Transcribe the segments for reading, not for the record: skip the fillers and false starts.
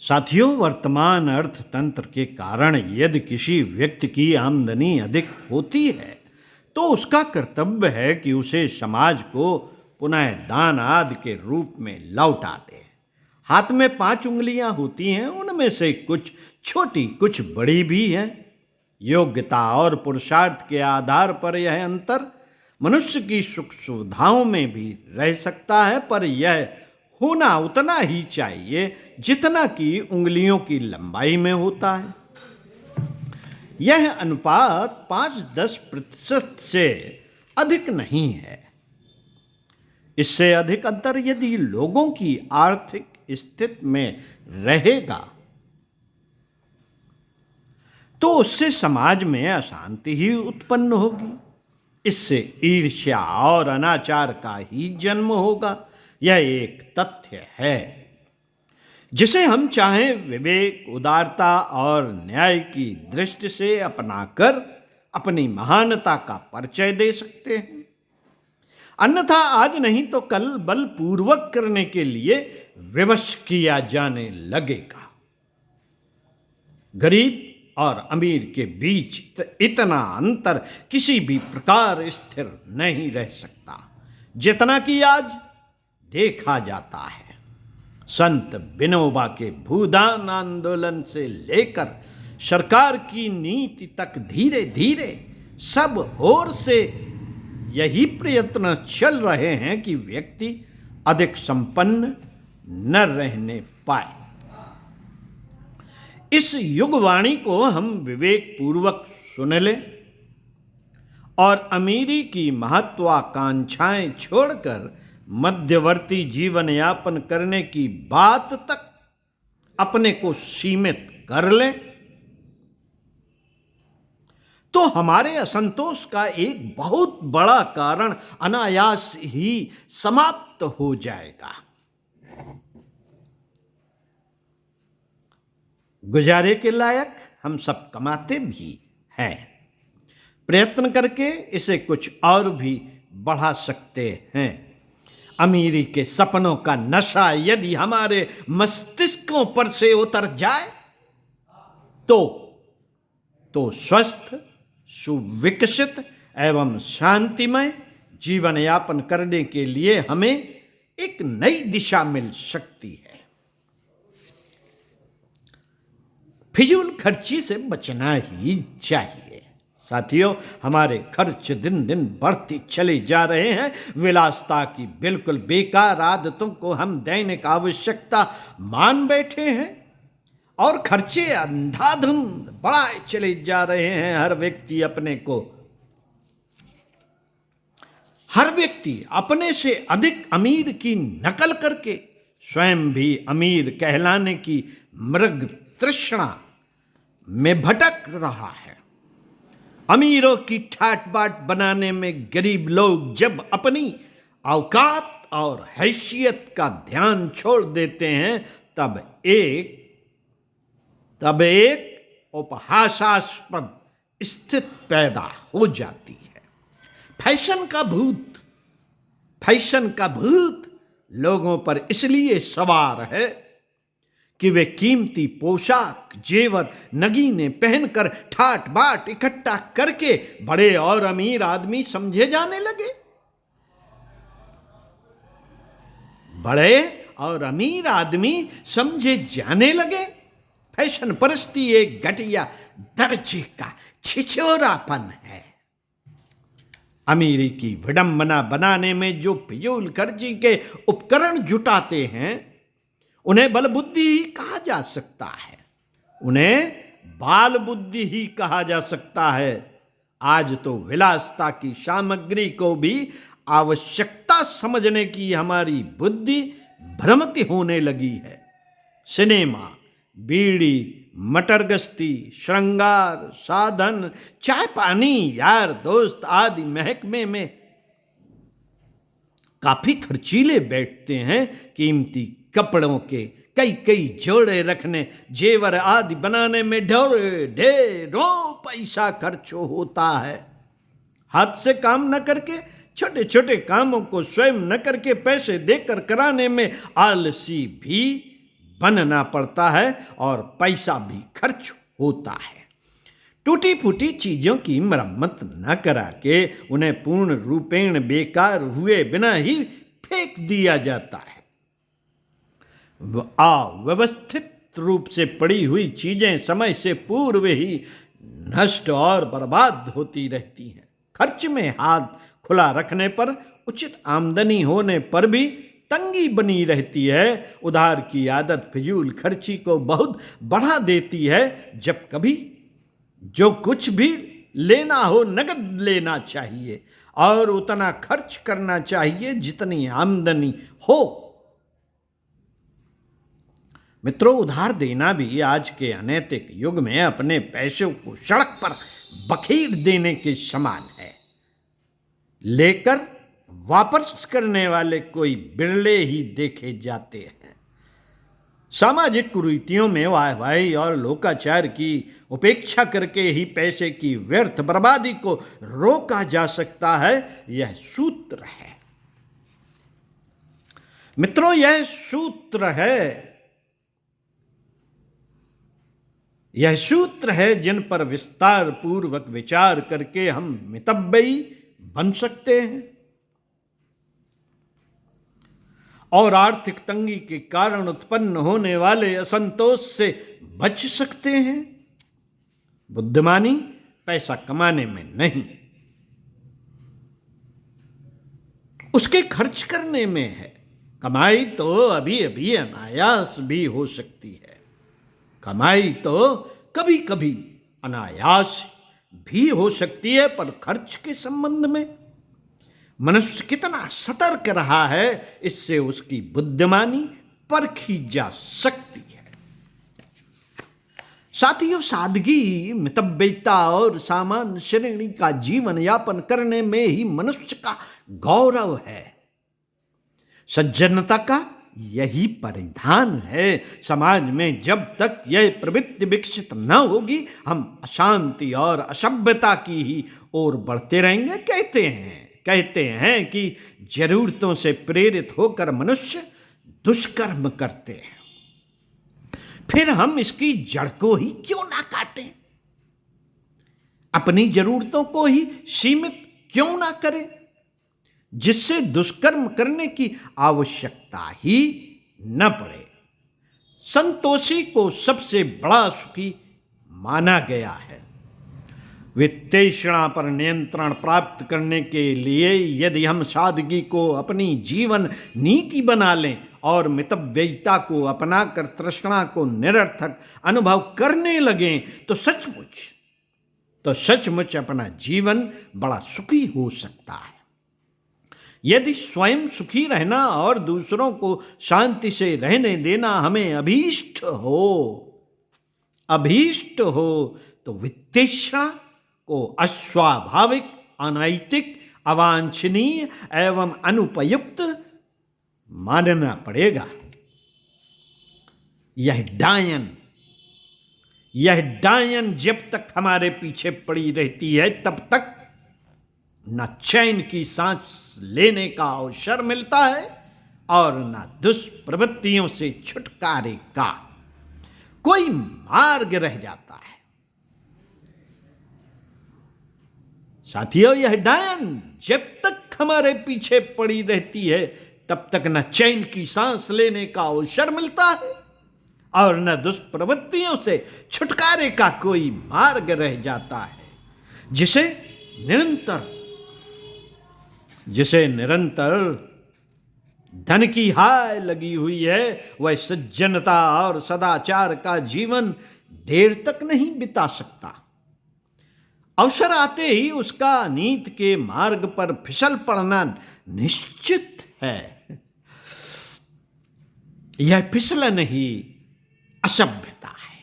साथियों, वर्तमान अर्थतंत्र के कारण यदि किसी व्यक्ति की आमदनी अधिक होती है तो उसका कर्तव्य है कि उसे समाज को पुनः दान आदि के रूप में लौटा दे। हाथ में 5 उंगलियां होती हैं, उनमें से कुछ छोटी कुछ बड़ी भी हैं। योग्यता और पुरुषार्थ के आधार पर यह अंतर मनुष्य की सुख सुविधाओं में भी रह सकता है, पर यह होना उतना ही चाहिए जितना कि उंगलियों की लंबाई में होता है। यह अनुपात 5-10% से अधिक नहीं है। इससे अधिक अंतर यदि लोगों की आर्थिक स्थिति में रहेगा तो उससे समाज में अशांति ही उत्पन्न होगी। इससे ईर्ष्या और अनाचार का ही जन्म होगा। यह एक तथ्य है जिसे हम चाहे विवेक, उदारता और न्याय की दृष्टि से अपनाकर अपनी महानता का परिचय दे सकते हैं। अन्यथा आज नहीं तो कल बलपूर्वक करने के लिए विवश किया जाने लगेगा। गरीब और अमीर के बीच इतना अंतर किसी भी प्रकार स्थिर नहीं रह सकता जितना कि आज देखा जाता है। संत विनोबा के भूदान आंदोलन से लेकर सरकार की नीति तक धीरे धीरे सब ओर से यही प्रयत्न चल रहे हैं कि व्यक्ति अधिक संपन्न न रहने पाए। इस युगवाणी को हम विवेक पूर्वक सुन लें और अमीरी की महत्वाकांक्षाएं छोड़कर मध्यवर्ती जीवन यापन करने की बात तक अपने को सीमित कर लें तो हमारे असंतोष का एक बहुत बड़ा कारण अनायास ही समाप्त हो जाएगा। गुजारे के लायक हम सब कमाते भी हैं, प्रयत्न करके इसे कुछ और भी बढ़ा सकते हैं। अमीरी के सपनों का नशा यदि हमारे मस्तिष्कों पर से उतर जाए तो स्वस्थ, सुविकसित एवं शांतिमय जीवन यापन करने के लिए हमें एक नई दिशा मिल सकती है। फिजूल खर्ची से बचना ही चाहिए। साथियों, हमारे खर्च दिन दिन बढ़ते चले जा रहे हैं। विलासिता की बिल्कुल बेकार आदतों को हम दैनिक आवश्यकता मान बैठे हैं और खर्चे अंधाधुंध बढ़ाए चले जा रहे हैं। हर व्यक्ति अपने से अधिक अमीर की नकल करके स्वयं भी अमीर कहलाने की मृग तृष्णा में भटक रहा है। अमीरों की ठाट बाट बनाने में गरीब लोग जब अपनी औकात और हैसियत का ध्यान छोड़ देते हैं तब एक उपहासास्पद स्थिति पैदा हो जाती है। फैशन का भूत लोगों पर इसलिए सवार है कि वे कीमती पोशाक, जेवर, नगीने पहनकर ठाट बाट इकट्ठा करके बड़े और अमीर आदमी समझे जाने लगे। फैशन परस्ती एक घटिया दर्जे का छिछोरापन है। अमीरी की विडंबना बनाने में जो फिजूल खर्ची के उपकरण जुटाते हैं उन्हें बल बुद्धि ही कहा जा सकता है, उन्हें बाल बुद्धि ही कहा जा सकता है। आज तो विलासिता की सामग्री को भी आवश्यकता समझने की हमारी बुद्धि भ्रमित होने लगी है। सिनेमा, बीड़ी, मटरगश्ती, श्रृंगार, साधन, चाय पानी, यार दोस्त आदि महकमे में काफी खर्चीले बैठते हैं। कीमती कपड़ों के कई जोड़े रखने, जेवर आदि बनाने में ढेरों पैसा खर्च होता है। हाथ से काम न करके, छोटे छोटे कामों को स्वयं न करके पैसे देकर कराने में आलसी भी बनना पड़ता है और पैसा भी खर्च होता है। टूटी फूटी चीजों की मरम्मत न करा के उन्हें पूर्ण रूपेण बेकार हुए बिना ही फेंक दिया जाता है। अव्यवस्थित रूप से पड़ी हुई चीजें समय से पूर्व ही नष्ट और बर्बाद होती रहती हैं। खर्च में हाथ खुला रखने पर उचित आमदनी होने पर भी तंगी बनी रहती है। उधार की आदत फिजूल खर्ची को बहुत बढ़ा देती है। जब कभी जो कुछ भी लेना हो नगद लेना चाहिए और उतना खर्च करना चाहिए जितनी आमदनी हो। मित्रों, उधार देना भी आज के अनैतिक युग में अपने पैसों को सड़क पर बखेर देने के समान है। लेकर वापस करने वाले कोई बिरले ही देखे जाते हैं। सामाजिक कुरीतियों में वाहवाही और लोकाचार की उपेक्षा करके ही पैसे की व्यर्थ बर्बादी को रोका जा सकता है। यह सूत्र है मित्रों, यह सूत्र है जिन पर विस्तार पूर्वक विचार करके हम मितव्ययी बन सकते हैं और आर्थिक तंगी के कारण उत्पन्न होने वाले असंतोष से बच सकते हैं। बुद्धिमानी पैसा कमाने में नहीं, उसके खर्च करने में है। कमाई तो अभी अभी अनायास भी हो सकती है। कमाई तो कभी कभी अनायास भी हो सकती है, पर खर्च के संबंध में मनुष्य कितना सतर्क रहा है, इससे उसकी बुद्धिमानी परखी जा सकती है। साथियों, सादगी, मितव्ययिता और सामान्य श्रेणी का जीवन यापन करने में ही मनुष्य का गौरव है। सज्जनता का यही परिधान है। समाज में जब तक यह प्रवृत्ति विकसित न होगी, हम अशांति और असभ्यता की ही ओर बढ़ते रहेंगे। कहते हैं कि जरूरतों से प्रेरित होकर मनुष्य दुष्कर्म करते हैं, फिर हम इसकी जड़ को ही क्यों ना काटें? अपनी जरूरतों को ही सीमित क्यों ना करें, जिससे दुष्कर्म करने की आवश्यकता ही न पड़े। संतोषी को सबसे बड़ा सुखी माना गया है। वित्तेषणा पर नियंत्रण प्राप्त करने के लिए यदि हम सादगी को अपनी जीवन नीति बना लें और मितव्ययिता को अपनाकर तृष्णा को निरर्थक अनुभव करने लगें, तो सचमुच अपना जीवन बड़ा सुखी हो सकता है। यदि स्वयं सुखी रहना और दूसरों को शांति से रहने देना हमें अभीष्ट हो तो वित्तेषणा को अस्वाभाविक, अनैतिक, अवांछनीय एवं अनुपयुक्त मानना पड़ेगा। यह डायन जब तक हमारे पीछे पड़ी रहती है, तब तक न चैन की सांस लेने का अवसर मिलता है और न दुष्प्रवृत्तियों से छुटकारे का कोई मार्ग रह जाता है। साथियों, यह डायन जब तक हमारे पीछे पड़ी रहती है, तब तक न चैन की सांस लेने का अवसर मिलता है और न दुष्प्रवृत्तियों से छुटकारे का कोई मार्ग रह जाता है। जिसे निरंतर धन की हाय लगी हुई है, वह सज्जनता और सदाचार का जीवन देर तक नहीं बिता सकता। अवसर आते ही उसका नीति के मार्ग पर फिसल पड़ना निश्चित है। यह फिसलन ही असभ्यता है।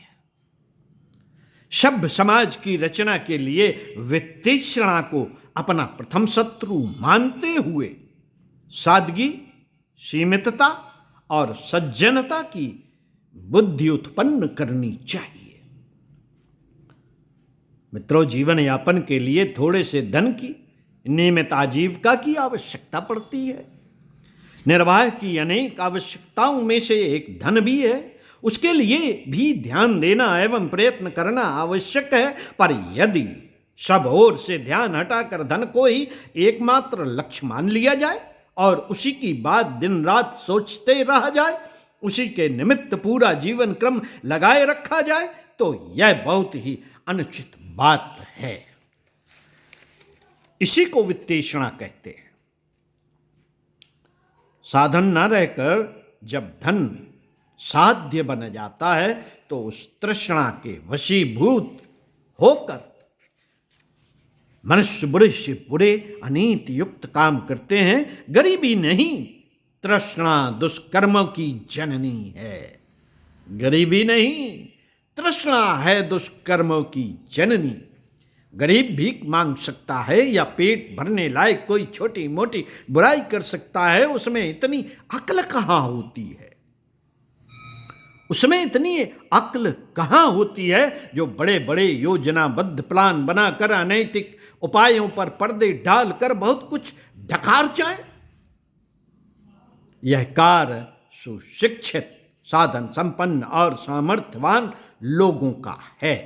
सभ्य समाज की रचना के लिए वित्तेषणा को अपना प्रथम शत्रु मानते हुए सादगी, सीमितता और सज्जनता की बुद्धि उत्पन्न करनी चाहिए। मित्रों, जीवन यापन के लिए थोड़े से धन की नियमित आजीविका की आवश्यकता पड़ती है। निर्वाह की अनेक आवश्यकताओं में से एक धन भी है उसके लिए भी ध्यान देना एवं प्रयत्न करना आवश्यक है। पर यदि सब ओर से ध्यान हटाकर धन को ही एकमात्र लक्ष्य मान लिया जाए और उसी की बात दिन रात सोचते रहा जाए, उसी के निमित्त पूरा जीवन क्रम लगाए रखा जाए, तो यह बहुत ही अनुचित बात है। इसी को वित्तेषणा कहते हैं। साधन न रहकर जब धन साध्य बन जाता है तो उस तृष्णा के वशीभूत होकर मनुष्य बुरे से बुरे अनीति युक्त काम करते हैं। गरीबी नहीं, तृष्णा दुष्कर्मों की जननी है। गरीबी नहीं, तृष्णा है दुष्कर्मों की जननी। गरीब भीख मांग सकता है या पेट भरने लायक कोई छोटी मोटी बुराई कर सकता है, उसमें इतनी अक्ल कहाँ होती है? उसमें इतनी अक्ल कहाँ होती है जो बड़े बड़े योजनाबद्ध प्लान बनाकर अनैतिक उपायों पर पर्दे डालकर बहुत कुछ डकार जाए। यह कार्य सुशिक्षित, साधन संपन्न और सामर्थ्यवान लोगों का है।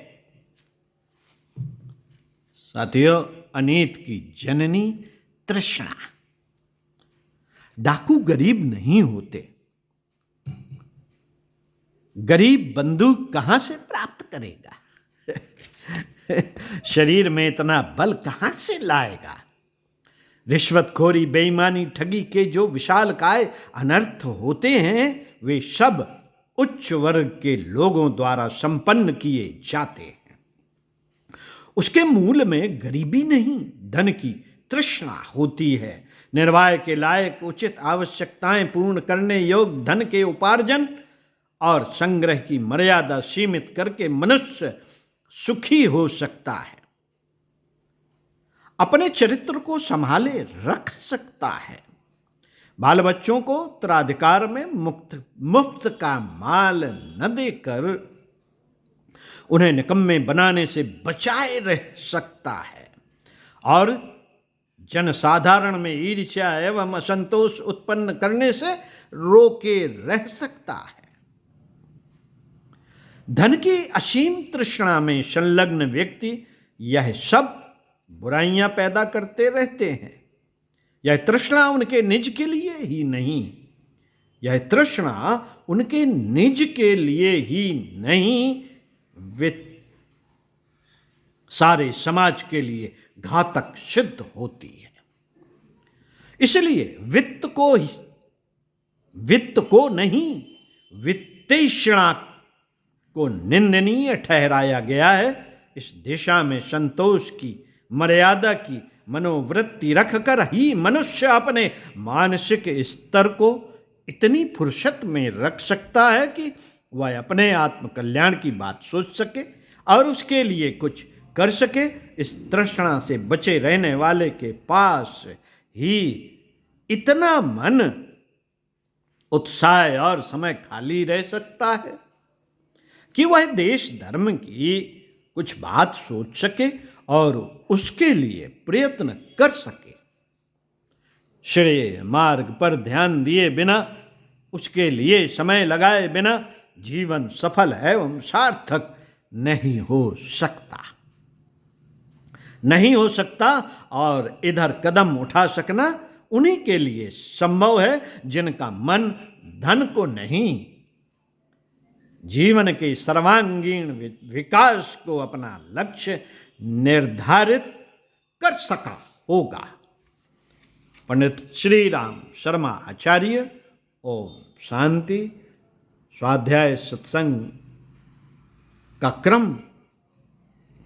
साथियों, अनीत की जननी तृष्णा। डाकू गरीब नहीं होते। गरीब बंदूक कहां से प्राप्त करेगा? शरीर में इतना बल कहां से लाएगा? रिश्वतखोरी, बेईमानी, ठगी के जो विशालकाय अनर्थ होते हैं, वे सब उच्च वर्ग के लोगों द्वारा संपन्न किए जाते हैं। उसके मूल में गरीबी नहीं, धन की तृष्णा होती है। निर्वाह के लायक उचित आवश्यकताएं पूर्ण करने योग्य धन के उपार्जन और संग्रह की मर्यादा सीमित करके मनुष्य सुखी हो सकता है, अपने चरित्र को संभाले रख सकता है, बाल बच्चों को उत्तराधिकार में मुफ्त का माल न देकर उन्हें निकम्मे बनाने से बचाए रह सकता है और जनसाधारण में ईर्ष्या एवं असंतोष उत्पन्न करने से रोके रह सकता है। धन की असीम तृष्णा में संलग्न व्यक्ति यह सब बुराइयां पैदा करते रहते हैं। यह तृष्णा उनके निज के लिए ही नहीं, यह तृष्णा उनके निज के लिए ही नहीं, सारे समाज के लिए घातक सिद्ध होती है। इसलिए वित्त को नहीं, वित्तेषणा को निंदनीय ठहराया गया है। इस दिशा में संतोष की मर्यादा की मनोवृत्ति रखकर ही मनुष्य अपने मानसिक स्तर को इतनी फुर्सत में रख सकता है कि वह अपने आत्मकल्याण की बात सोच सके और उसके लिए कुछ कर सके। इस तृष्णा से बचे रहने वाले के पास ही इतना मन, उत्साह और समय खाली रह सकता है कि वह देश धर्म की कुछ बात सोच सके और उसके लिए प्रयत्न कर सके। श्रेय मार्ग पर ध्यान दिए बिना, उसके लिए समय लगाए बिना जीवन सफल एवं सार्थक नहीं हो सकता और इधर कदम उठा सकना उन्हीं के लिए संभव है जिनका मन धन को नहीं, जीवन के सर्वांगीण विकास को अपना लक्ष्य निर्धारित कर सका होगा। पंडित श्री राम शर्मा आचार्य। ओम शांति। स्वाध्याय सत्संग का क्रम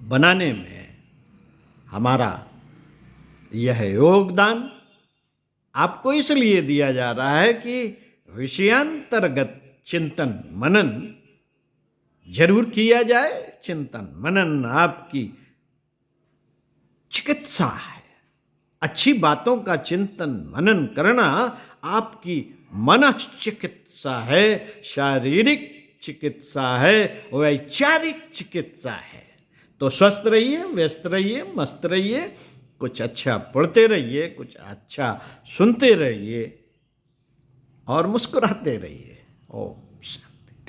बनाने में हमारा यह योगदान आपको इसलिए दिया जा रहा है कि विषयांतर्गत चिंतन मनन जरूर किया जाए। चिंतन मनन आपकी चिकित्सा है। अच्छी बातों का चिंतन मनन करना आपकी मनश्चिकित्सा है, शारीरिक चिकित्सा है, वैचारिक चिकित्सा है। तो स्वस्थ रहिए, व्यस्त रहिए, मस्त रहिए, कुछ अच्छा पढ़ते रहिए, कुछ अच्छा सुनते रहिए और मुस्कुराते रहिए। ओम